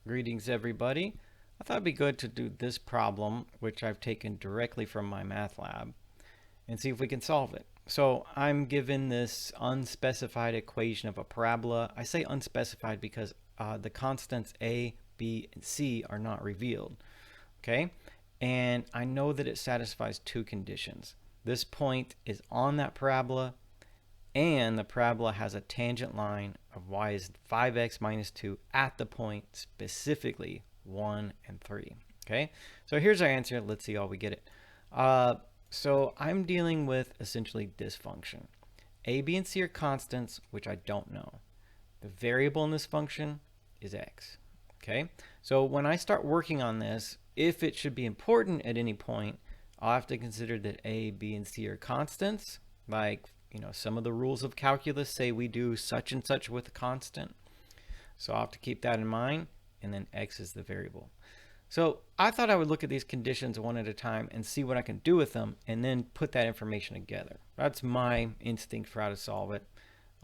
Greetings, everybody. I thought it'd be good to do this problem, which I've taken directly from my math lab, and see if we can solve it. So I'm given this unspecified equation of a parabola. I say unspecified because the constants a, b, and c are not revealed. Okay? And I know that it satisfies two conditions. This point is on that parabola, and the parabola has a tangent line of y is 5x minus 2 at the point specifically 1 and 3. Okay, so here's our answer. Let's see how we get it. So I'm dealing with essentially this function. A, b, and c are constants, which I don't know. The variable in this function is x. Okay, so when I start working on this, if it should be important at any point, I'll have to consider that a, b, and c are constants, like some of the rules of calculus say we do such and such with a constant. So I'll have to keep that in mind, and then x is the variable. So I thought I would look at these conditions one at a time and see what I can do with them, and then put that information together. That's my instinct for how to solve it.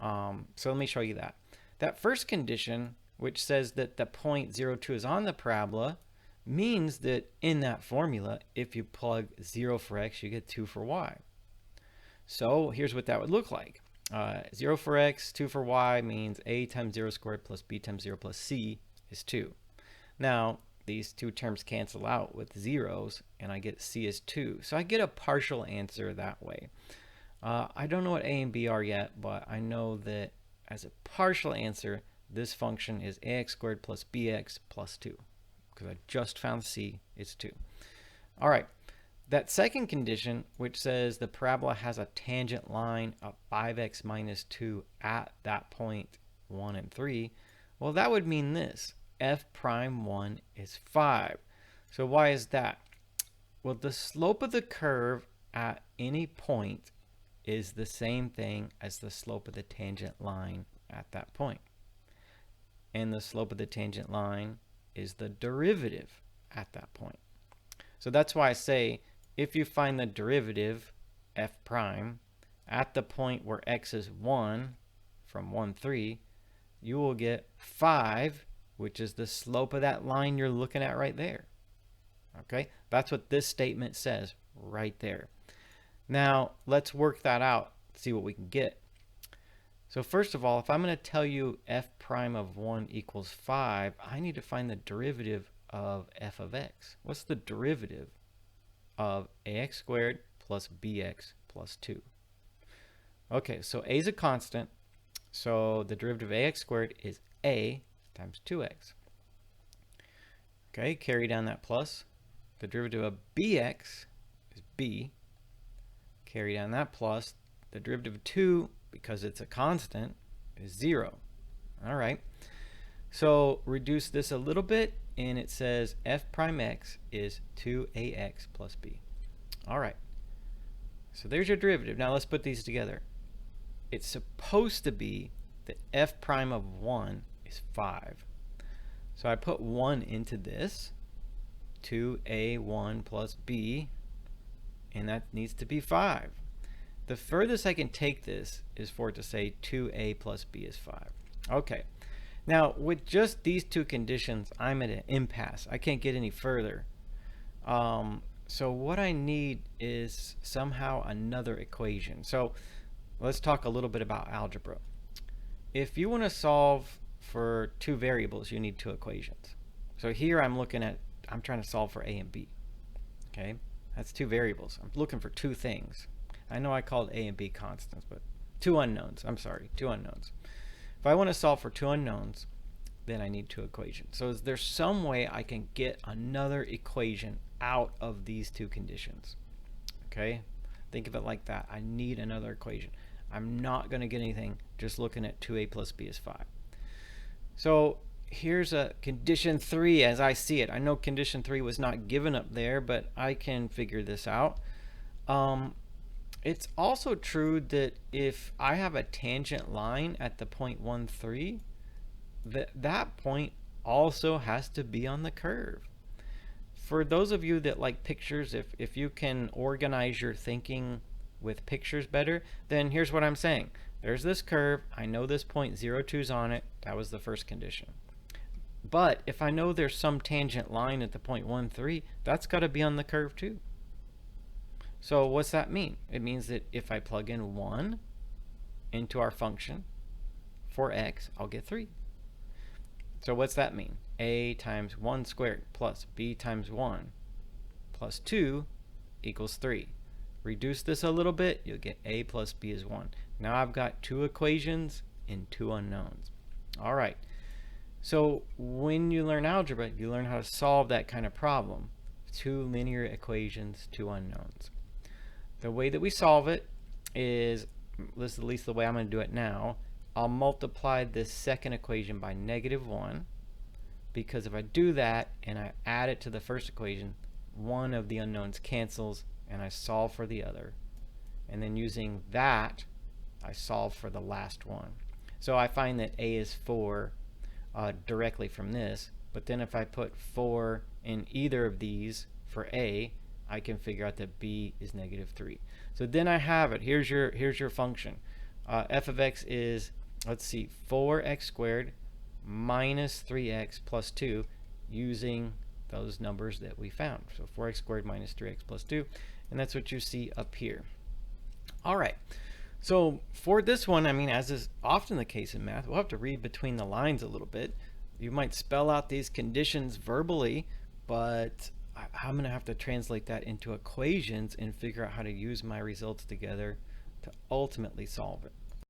So let me show you that. That first condition, which says that the point 0,2 is on the parabola, means that in that formula, if you plug 0 for x, you get 2 for y. So here's what that would look like. 0 for x, 2 for y means a times 0 squared plus b times 0 plus c is 2. Now, these two terms cancel out with zeros, and I get c is 2. So I get a partial answer that way. I don't know what a and b are yet, but I know that as a partial answer, this function is ax squared plus bx plus 2. Because I just found c is 2. All right. That second condition, which says the parabola has a tangent line of 5x minus 2 at that point 1 and 3, well, that would mean this. F prime 1 is 5. So why is that? Well, the slope of the curve at any point is the same thing as the slope of the tangent line at that point. And the slope of the tangent line is the derivative at that point. So that's why I say if you find the derivative, f prime, at the point where x is 1 from 1, 3, you will get 5, which is the slope of that line you're looking at right there. Okay, that's what this statement says right there. Now, let's work that out, see what we can get. So first of all, if I'm going to tell you f prime of 1 equals 5, I need to find the derivative of f of x. What's the derivative of ax squared plus bx plus 2? Okay, so a is a constant, so the derivative of ax squared is a times 2x. Okay, carry down that plus. The derivative of bx is b. Carry down that plus. The derivative of 2, because it's a constant, is 0. All right, so reduce this a little bit, and it says f prime x is 2ax plus b. All right, so there's your derivative. Now let's put these together. It's supposed to be that f prime of 1 is 5. So I put 1 into this, 2a1 plus b, and that needs to be 5. The furthest I can take this is for it to say 2a plus b is 5. Okay. Now, with just these two conditions, I'm at an impasse. I can't get any further. So what I need is somehow another equation. So let's talk a little bit about algebra. If you want to solve for two variables, you need two equations. So here I'm trying to solve for a and b. Okay, that's two variables. I'm looking for two things. I know I called a and b constants, but two unknowns. I'm sorry, two unknowns. If I want to solve for two unknowns, then I need two equations. So is there some way I can get another equation out of these two conditions? Okay, think of it like that. I need another equation. I'm not going to get anything just looking at 2a plus b is 5. So here's a condition 3 as I see it. I know condition 3 was not given up there, but I can figure this out. It's also true that if I have a tangent line at the point 1, 3, that point also has to be on the curve. For those of you that like pictures, if you can organize your thinking with pictures better, then here's what I'm saying. There's this curve. I know this point 0, 2 is on it. That was the first condition. But if I know there's some tangent line at the point 1, 3, that's got to be on the curve too. So what's that mean? It means that if I plug in 1 into our function for x, I'll get 3. So what's that mean? A times 1 squared plus b times 1 plus 2 equals 3. Reduce this a little bit, you'll get a plus b is 1. Now I've got 2 equations and 2 unknowns. All right. So when you learn algebra, you learn how to solve that kind of problem. 2 linear equations, 2 unknowns. The way that we solve it is, this is at least the way I'm going to do it now. I'll multiply this second equation by -1, because if I do that and I add it to the first equation, one of the unknowns cancels and I solve for the other. And then using that, I solve for the last one. So I find that a is 4 directly from this, but then if I put 4 in either of these for a, I can figure out that b is -3. So then I have it. Here's your function. F of x is, let's see, 4x squared minus 3x plus 2, using those numbers that we found. So 4x squared minus 3x plus 2, and that's what you see up here. All right. So for this one, I mean, as is often the case in math, we'll have to read between the lines a little bit. You might spell out these conditions verbally, but I'm going to have to translate that into equations and figure out how to use my results together to ultimately solve it.